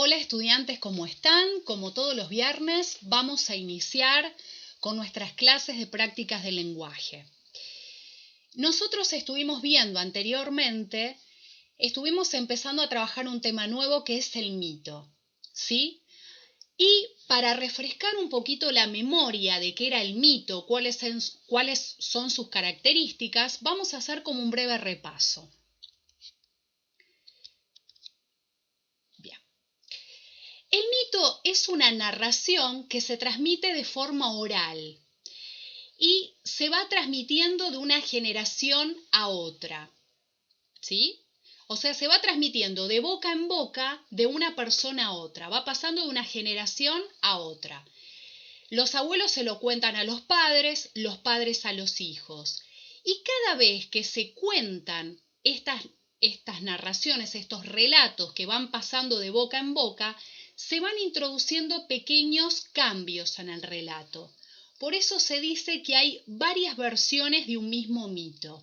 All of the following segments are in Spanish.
Hola estudiantes, ¿cómo están? Como todos los viernes, vamos a iniciar con nuestras clases de prácticas de lenguaje. Nosotros estuvimos viendo anteriormente, estuvimos empezando a trabajar un tema nuevo que es el mito, ¿sí? Y para refrescar un poquito la memoria de qué era el mito, cuáles son sus características, vamos a hacer como un breve repaso. El mito es una narración que se transmite de forma oral y se va transmitiendo de una generación a otra, ¿sí? O sea, se va transmitiendo de boca en boca de una persona a otra, va pasando de una generación a otra. Los abuelos se lo cuentan a los padres a los hijos. Y cada vez que se cuentan estas narraciones, estos relatos que van pasando de boca en boca, se van introduciendo pequeños cambios en el relato. Por eso se dice que hay varias versiones de un mismo mito.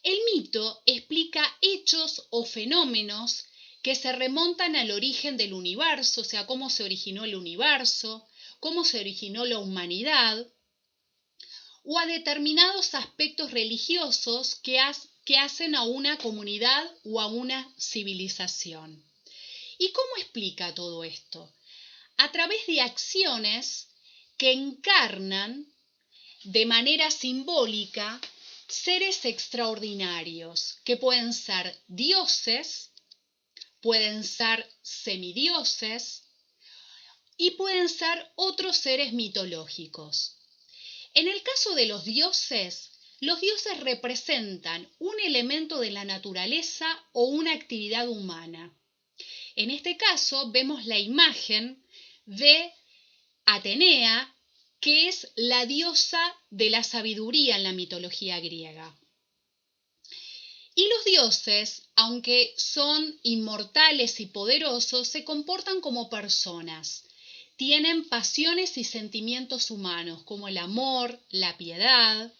El mito explica hechos o fenómenos que se remontan al origen del universo, o sea, cómo se originó el universo, cómo se originó la humanidad, o a determinados aspectos religiosos que hacen a una comunidad o a una civilización. ¿Y cómo explica todo esto? A través de acciones que encarnan de manera simbólica seres extraordinarios, que pueden ser dioses, pueden ser semidioses y pueden ser otros seres mitológicos. En el caso de los dioses representan un elemento de la naturaleza o una actividad humana. En este caso vemos la imagen de Atenea, que es la diosa de la sabiduría en la mitología griega. Y los dioses, aunque son inmortales y poderosos, se comportan como personas. Tienen pasiones y sentimientos humanos, como el amor, la piedad.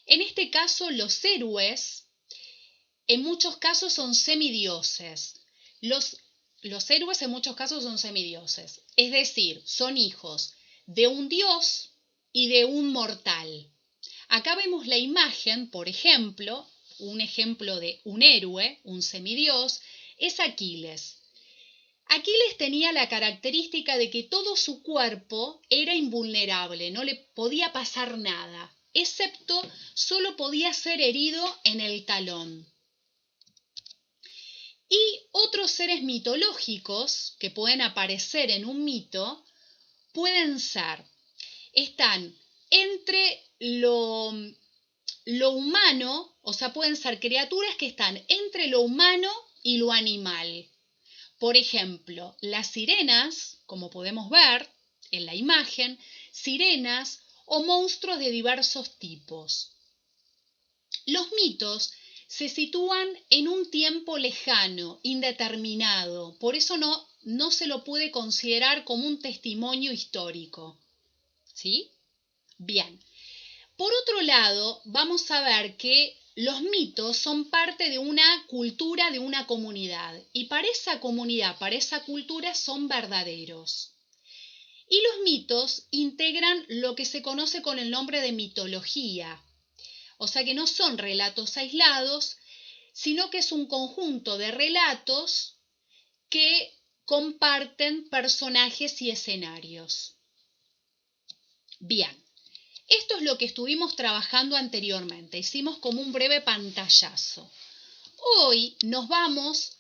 En este caso, los héroes, en muchos casos son semidioses. Los héroes en muchos casos son semidioses, es decir, son hijos de un dios y de un mortal. Acá vemos la imagen, por ejemplo, un ejemplo de un héroe, un semidios, es Aquiles. Aquiles tenía la característica de que todo su cuerpo era invulnerable, no le podía pasar nada, excepto solo podía ser herido en el talón. Y otros seres mitológicos que pueden aparecer en un mito están entre lo humano, o sea, pueden ser criaturas que están entre lo humano y lo animal. Por ejemplo, las sirenas, como podemos ver en la imagen, sirenas o monstruos de diversos tipos. Los mitos se sitúan en un tiempo lejano, indeterminado, por eso no se lo puede considerar como un testimonio histórico. ¿Sí? Bien. Por otro lado, vamos a ver que los mitos son parte de una cultura, de una comunidad, y para esa comunidad, para esa cultura, son verdaderos. Y los mitos integran lo que se conoce con el nombre de mitología. O sea que no son relatos aislados, sino que es un conjunto de relatos que comparten personajes y escenarios. Bien, esto es lo que estuvimos trabajando anteriormente, hicimos como un breve pantallazo. Hoy vamos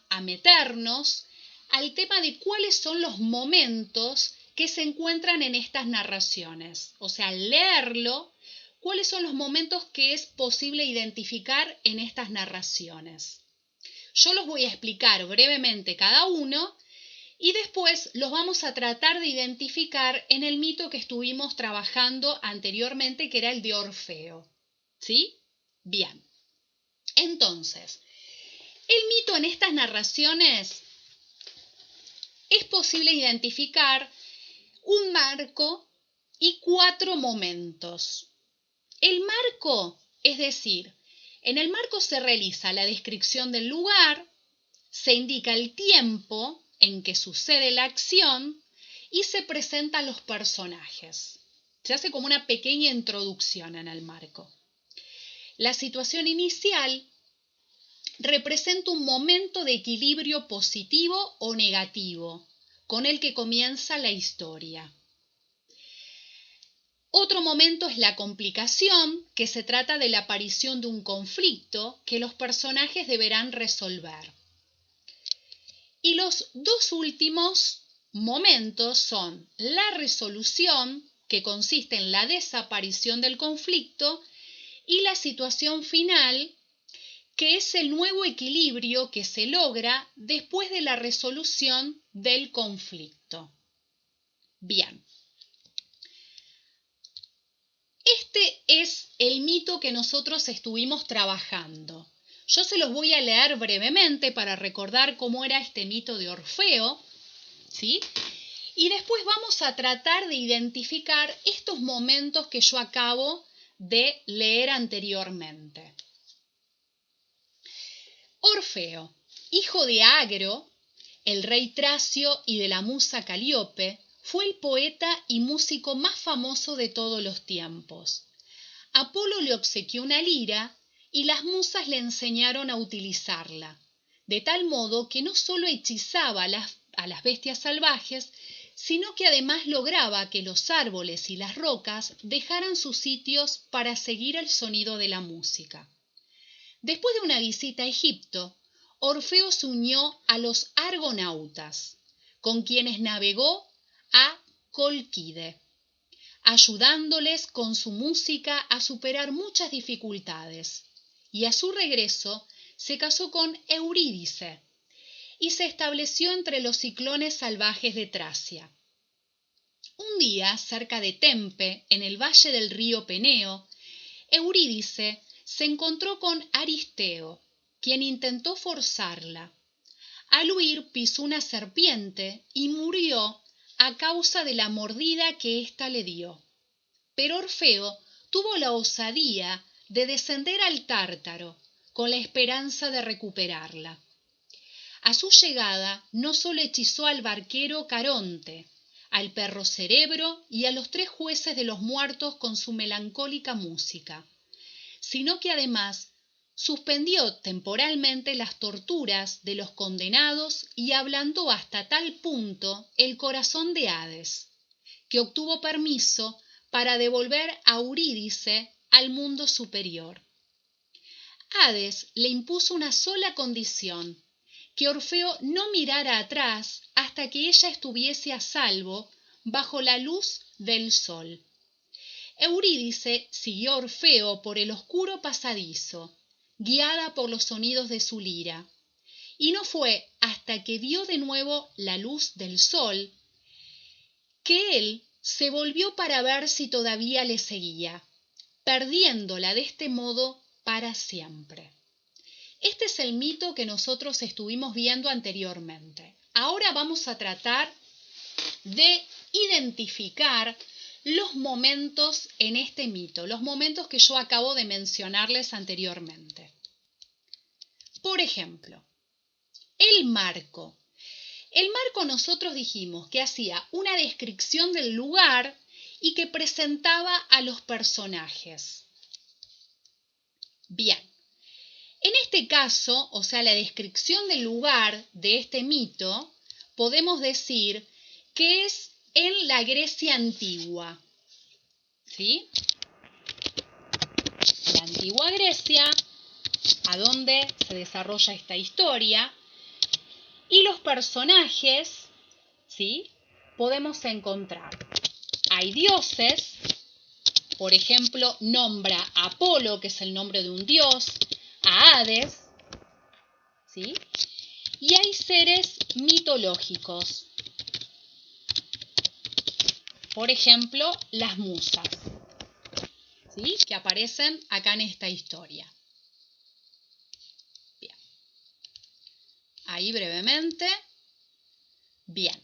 a meternos al tema de cuáles son los momentos que se encuentran en estas narraciones. O sea, al leerlo, cuáles son los momentos que es posible identificar en estas narraciones. Yo los voy a explicar brevemente cada uno y después los vamos a tratar de identificar en el mito que estuvimos trabajando anteriormente, que era el de Orfeo. ¿Sí? Bien. Entonces, el mito en estas narraciones es posible identificar un marco y 4 momentos. El marco, es decir, En el marco se realiza la descripción del lugar, se indica el tiempo en que sucede la acción y se presentan los personajes. Se hace como una pequeña introducción en el marco. La situación inicial representa un momento de equilibrio positivo o negativo, con el que comienza la historia. Otro momento es la complicación, que se trata de la aparición de un conflicto que los personajes deberán resolver. Y los dos últimos momentos son la resolución, que consiste en la desaparición del conflicto, y la situación final, que es el nuevo equilibrio que se logra después de la resolución del conflicto. Bien. Este es el mito que nosotros estuvimos trabajando. Yo se los voy a leer brevemente para recordar cómo era este mito de Orfeo, ¿sí? Y después vamos a tratar de identificar estos momentos que yo acabo de leer anteriormente. Orfeo, hijo de Agro, el rey tracio y de la musa Calíope, fue el poeta y músico más famoso de todos los tiempos. Apolo le obsequió una lira y las musas le enseñaron a utilizarla, de tal modo que no solo hechizaba a las bestias salvajes, sino que además lograba que los árboles y las rocas dejaran sus sitios para seguir el sonido de la música. Después de una visita a Egipto, Orfeo se unió a los argonautas, con quienes navegó a Cólquide, ayudándoles con su música a superar muchas dificultades. Y a su regreso se casó con Eurídice y se estableció entre los ciclones salvajes de Tracia. Un día, cerca de Tempe, en el valle del río Peneo, Eurídice se encontró con Aristeo, quien intentó forzarla. Al huir pisó una serpiente y murió a causa de la mordida que ésta le dio. Pero Orfeo tuvo la osadía de descender al Tártaro con la esperanza de recuperarla. A su llegada no solo hechizó al barquero Caronte, al perro Cerebro y a los 3 jueces de los muertos con su melancólica música, sino que además suspendió temporalmente las torturas de los condenados y ablandó hasta tal punto el corazón de Hades, que obtuvo permiso para devolver a Eurídice al mundo superior. Hades le impuso una sola condición: que Orfeo no mirara atrás hasta que ella estuviese a salvo bajo la luz del sol. Eurídice siguió a Orfeo por el oscuro pasadizo, guiada por los sonidos de su lira, y no fue hasta que vio de nuevo la luz del sol que él se volvió para ver si todavía le seguía, perdiéndola de este modo para siempre. Este es el mito que nosotros estuvimos viendo anteriormente. Ahora vamos a tratar de identificar los momentos en este mito, los momentos que yo acabo de mencionarles anteriormente. Por ejemplo, el marco. El marco nosotros dijimos que hacía una descripción del lugar y que presentaba a los personajes. Bien, en este caso, o sea, la descripción del lugar de este mito, podemos decir que es en la Grecia antigua, ¿sí? La antigua Grecia, a donde se desarrolla esta historia, y los personajes, ¿sí? Podemos encontrar. Hay dioses, por ejemplo, nombra a Apolo, que es el nombre de un dios, a Hades, ¿sí? Y hay seres mitológicos, por ejemplo, las musas, ¿sí? Que aparecen acá en esta historia. Bien. Ahí brevemente. Bien.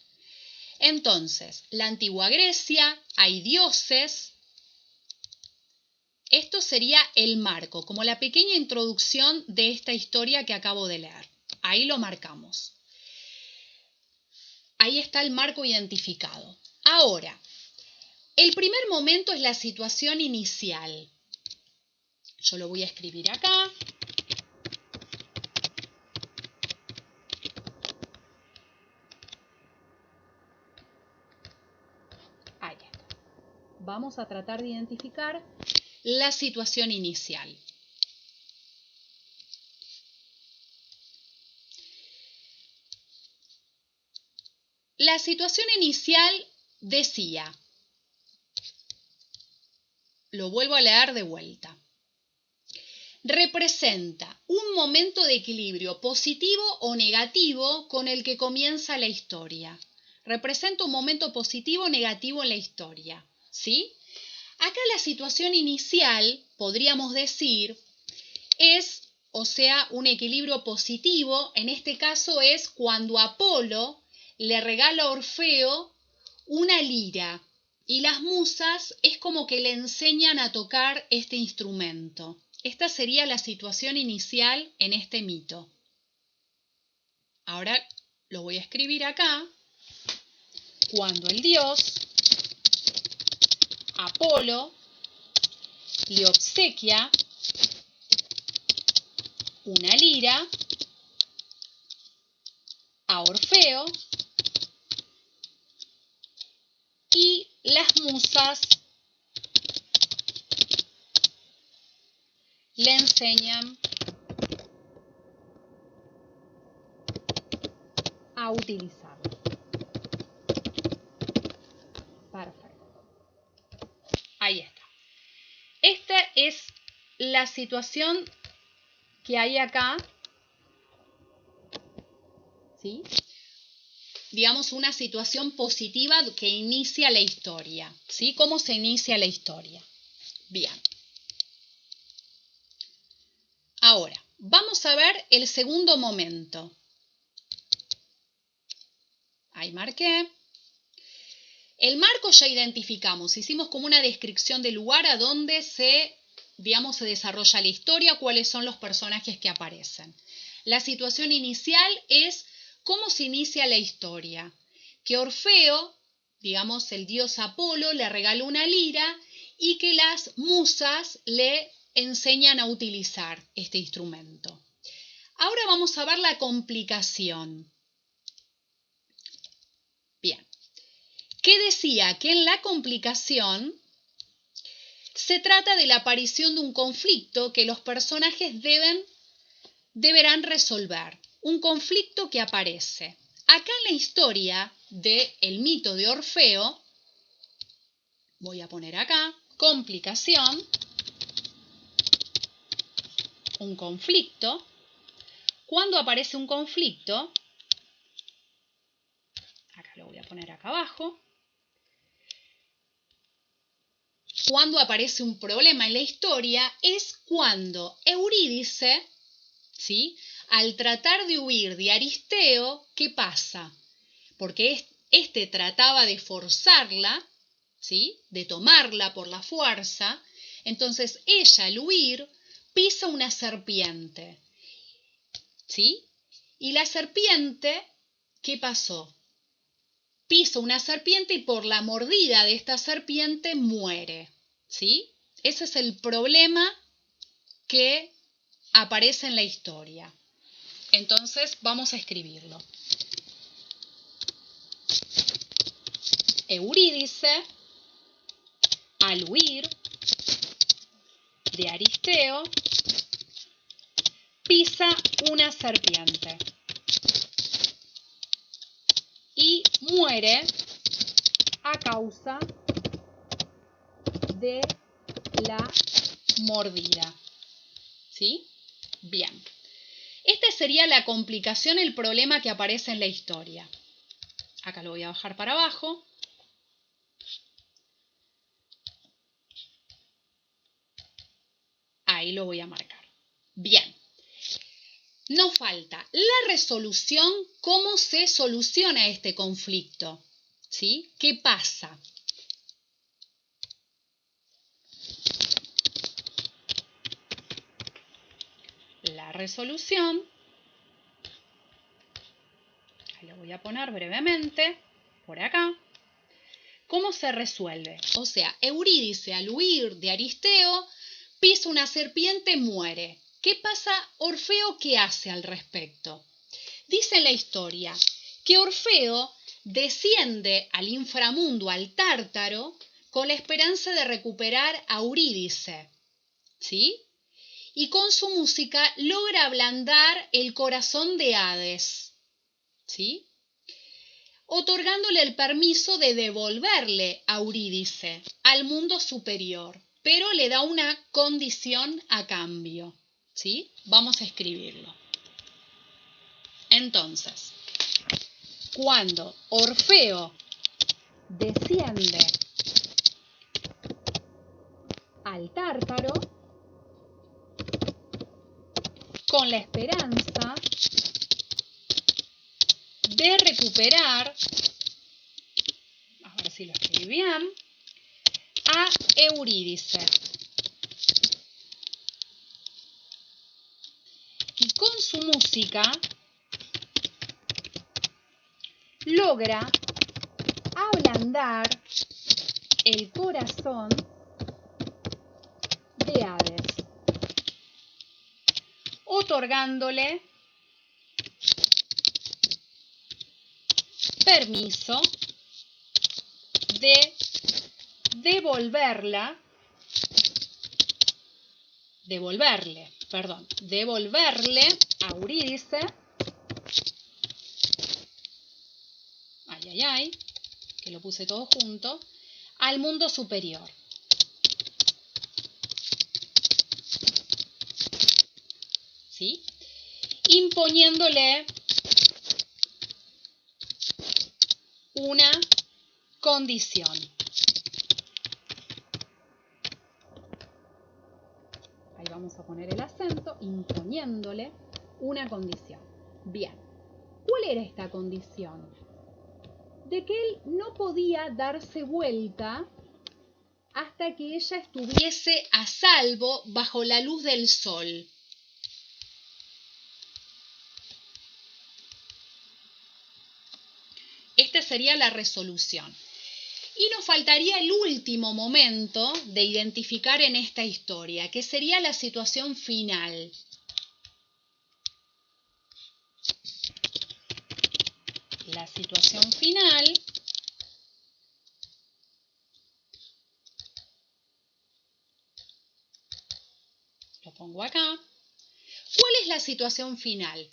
Entonces, la antigua Grecia, hay dioses. Esto sería el marco, como la pequeña introducción de esta historia que acabo de leer. Ahí lo marcamos. Ahí está el marco identificado. Ahora, el primer momento es la situación inicial. Yo lo voy a escribir acá. Ahí está. Vamos a tratar de identificar la situación inicial. La situación inicial decía, lo vuelvo a leer de vuelta, representa un momento de equilibrio positivo o negativo con el que comienza la historia. Representa un momento positivo o negativo en la historia, ¿sí? Acá la situación inicial, podríamos decir, es, o sea, un equilibrio positivo. En este caso es cuando Apolo le regala a Orfeo una lira y las musas es como que le enseñan a tocar este instrumento. Esta sería la situación inicial en este mito. Ahora lo voy a escribir acá. Cuando el dios Apolo le obsequia una lira a Orfeo y las musas le enseñan a utilizarlo. Perfecto. Ahí está. Esta es la situación que hay acá, ¿sí? Digamos, una situación positiva que inicia la historia, ¿sí? ¿Cómo se inicia la historia? Bien. Ahora, vamos a ver el segundo momento. Ahí marqué. El marco ya identificamos, hicimos como una descripción del lugar a donde se desarrolla la historia, cuáles son los personajes que aparecen. La situación inicial es cómo se inicia la historia. Que Orfeo, el dios Apolo, le regaló una lira y que las musas le enseñan a utilizar este instrumento. Ahora vamos a ver la complicación. Bien. Que decía que en la complicación se trata de la aparición de un conflicto que los personajes deberán resolver. Un conflicto que aparece. Acá en la historia del mito de Orfeo, voy a poner acá, complicación, un conflicto. Cuando aparece un conflicto, acá lo voy a poner acá abajo, cuando aparece un problema en la historia es cuando Eurídice, ¿sí?, al tratar de huir de Aristeo, ¿qué pasa? Porque este trataba de forzarla, ¿sí?, de tomarla por la fuerza. Entonces ella al huir pisa una serpiente, ¿sí? Y la serpiente, ¿qué pasó? Pisa una serpiente y por la mordida de esta serpiente muere, ¿sí? Ese es el problema que aparece en la historia. Entonces vamos a escribirlo. Eurídice, al huir de Aristeo, pisa una serpiente y muere a causa de la mordida. ¿Sí? Bien. Esta sería la complicación, el problema que aparece en la historia. Acá lo voy a bajar para abajo. Ahí lo voy a marcar. Bien. Nos falta la resolución, cómo se soluciona este conflicto. ¿Sí? ¿Qué pasa? la resolución, ahí lo voy a poner brevemente, por acá. ¿Cómo se resuelve? O sea, Eurídice al huir de Aristeo pisa una serpiente, muere. ¿Qué pasa? Orfeo, ¿qué hace al respecto? Dice la historia que Orfeo desciende al inframundo, al Tártaro, con la esperanza de recuperar a Eurídice, ¿sí? Y con su música logra ablandar el corazón de Hades, ¿sí? Otorgándole el permiso de devolverle a Eurídice al mundo superior, pero le da una condición a cambio, ¿sí? Vamos a escribirlo. Entonces, cuando Orfeo desciende al Tártaro con la esperanza de recuperar, a ver si lo escribí bien, a Eurídice. Y con su música logra ablandar el corazón de Hades, otorgándole permiso de devolverle a Eurídice, que lo puse todo junto, al mundo superior. ¿Sí? Imponiéndole una condición. Ahí vamos a poner el acento, imponiéndole una condición. Bien, ¿cuál era esta condición? De que él no podía darse vuelta hasta que ella estuviese a salvo bajo la luz del sol. Esta sería la resolución. Y nos faltaría el último momento de identificar en esta historia, que sería la situación final. La situación final lo pongo acá. ¿Cuál es la situación final?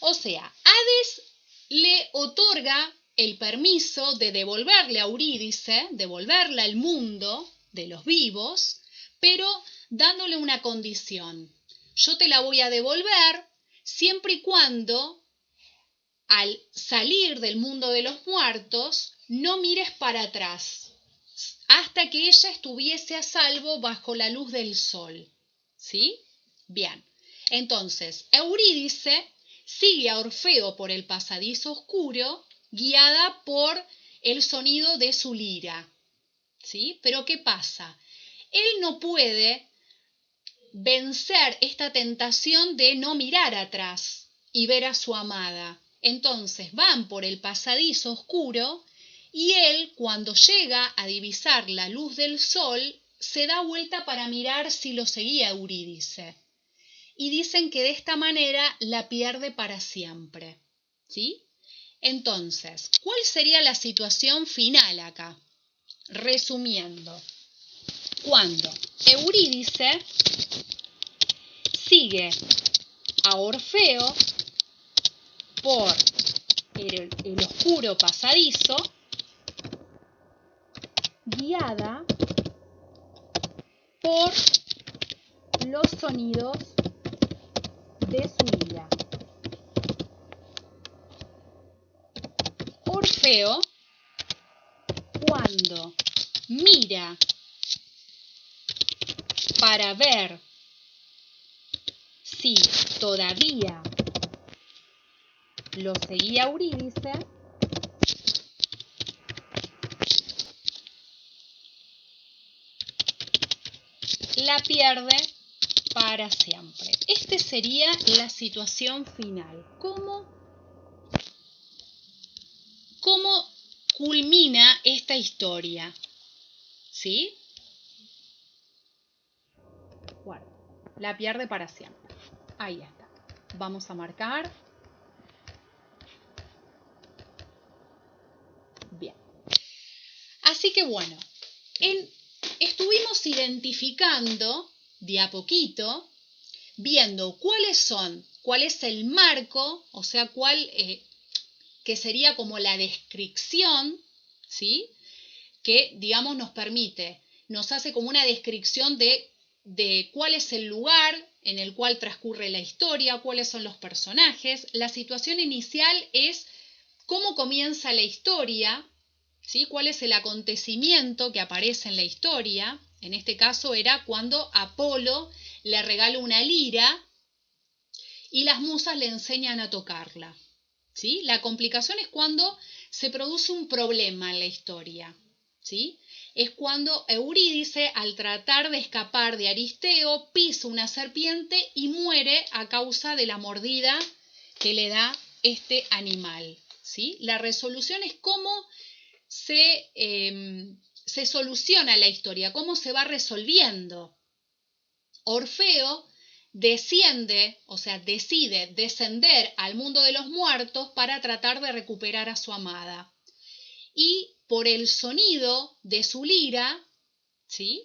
O sea, Hades le otorga el permiso de devolverle a Eurídice, devolverla al mundo de los vivos, pero dándole una condición. Yo te la voy a devolver siempre y cuando al salir del mundo de los muertos no mires para atrás, hasta que ella estuviese a salvo bajo la luz del sol. ¿Sí? Bien. Entonces, Eurídice sigue a Orfeo por el pasadizo oscuro, guiada por el sonido de su lira. ¿Sí? Pero ¿qué pasa? Él no puede vencer esta tentación de no mirar atrás y ver a su amada. Entonces van por el pasadizo oscuro y él, cuando llega a divisar la luz del sol, se da vuelta para mirar si lo seguía Eurídice. Y dicen que de esta manera la pierde para siempre. ¿Sí? Entonces, ¿cuál sería la situación final acá? Resumiendo, cuando Eurídice sigue a Orfeo por el oscuro pasadizo, guiada por los sonidos de su lira. Orfeo, cuando mira para ver si todavía lo seguía Eurídice, la pierde para siempre. Esta sería la situación final. ¿Cómo culmina esta historia? ¿Sí? Bueno, la pierde para siempre. Ahí está. Vamos a marcar. Bien. Así que bueno, estuvimos identificando de a poquito, viendo cuál es el marco, o sea, que sería como la descripción, ¿sí? Que, digamos, nos hace como una descripción de cuál es el lugar en el cual transcurre la historia, cuáles son los personajes. La situación inicial es cómo comienza la historia, ¿sí? ¿Cuál es el acontecimiento que aparece en la historia? En este caso era cuando Apolo le regala una lira y las musas le enseñan a tocarla, ¿sí? La complicación es cuando se produce un problema en la historia, ¿sí? Es cuando Eurídice, al tratar de escapar de Aristeo, pisa una serpiente y muere a causa de la mordida que le da este animal, ¿sí? La resolución es cómo se soluciona la historia, cómo se va resolviendo. Orfeo decide descender al mundo de los muertos para tratar de recuperar a su amada. Y por el sonido de su lira, ¿sí?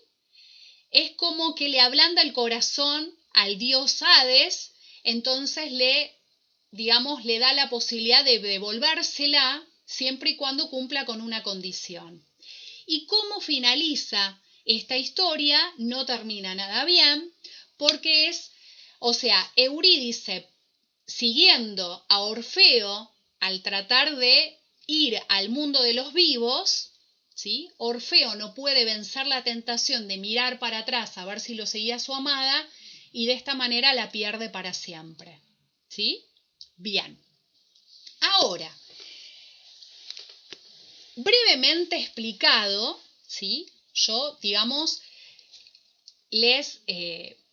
Es como que le ablanda el corazón al dios Hades, entonces le da la posibilidad de devolvérsela siempre y cuando cumpla con una condición. ¿Y cómo finaliza esta historia? No termina nada bien, porque Eurídice, siguiendo a Orfeo al tratar de ir al mundo de los vivos, ¿sí? Orfeo no puede vencer la tentación de mirar para atrás a ver si lo seguía su amada y de esta manera la pierde para siempre, ¿sí? Bien. Ahora, brevemente explicado, ¿sí? Yo,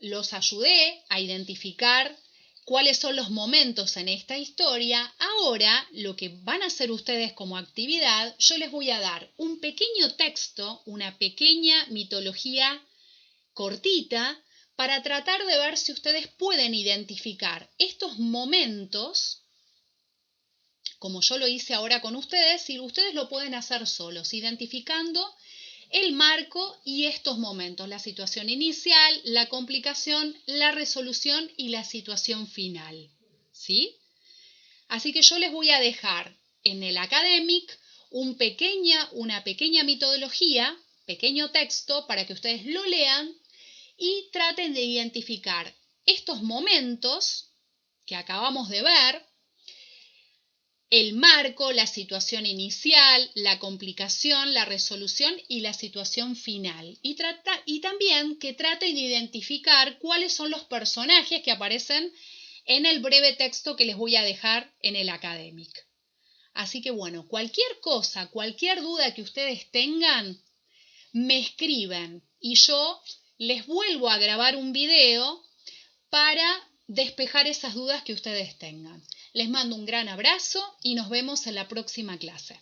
los ayudé a identificar cuáles son los momentos en esta historia. Ahora, lo que van a hacer ustedes como actividad, yo les voy a dar un pequeño texto, una pequeña mitología cortita, para tratar de ver si ustedes pueden identificar estos momentos, como yo lo hice ahora con ustedes, y ustedes lo pueden hacer solos, identificando el marco y estos momentos, la situación inicial, la complicación, la resolución y la situación final, ¿sí? Así que yo les voy a dejar en el Academic una pequeña metodología, pequeño texto para que ustedes lo lean y traten de identificar estos momentos que acabamos de ver, el marco, la situación inicial, la complicación, la resolución y la situación final. Y también que traten de identificar cuáles son los personajes que aparecen en el breve texto que les voy a dejar en el Academic. Así que bueno, cualquier cosa, cualquier duda que ustedes tengan, me escriben y yo les vuelvo a grabar un video para despejar esas dudas que ustedes tengan. Les mando un gran abrazo y nos vemos en la próxima clase.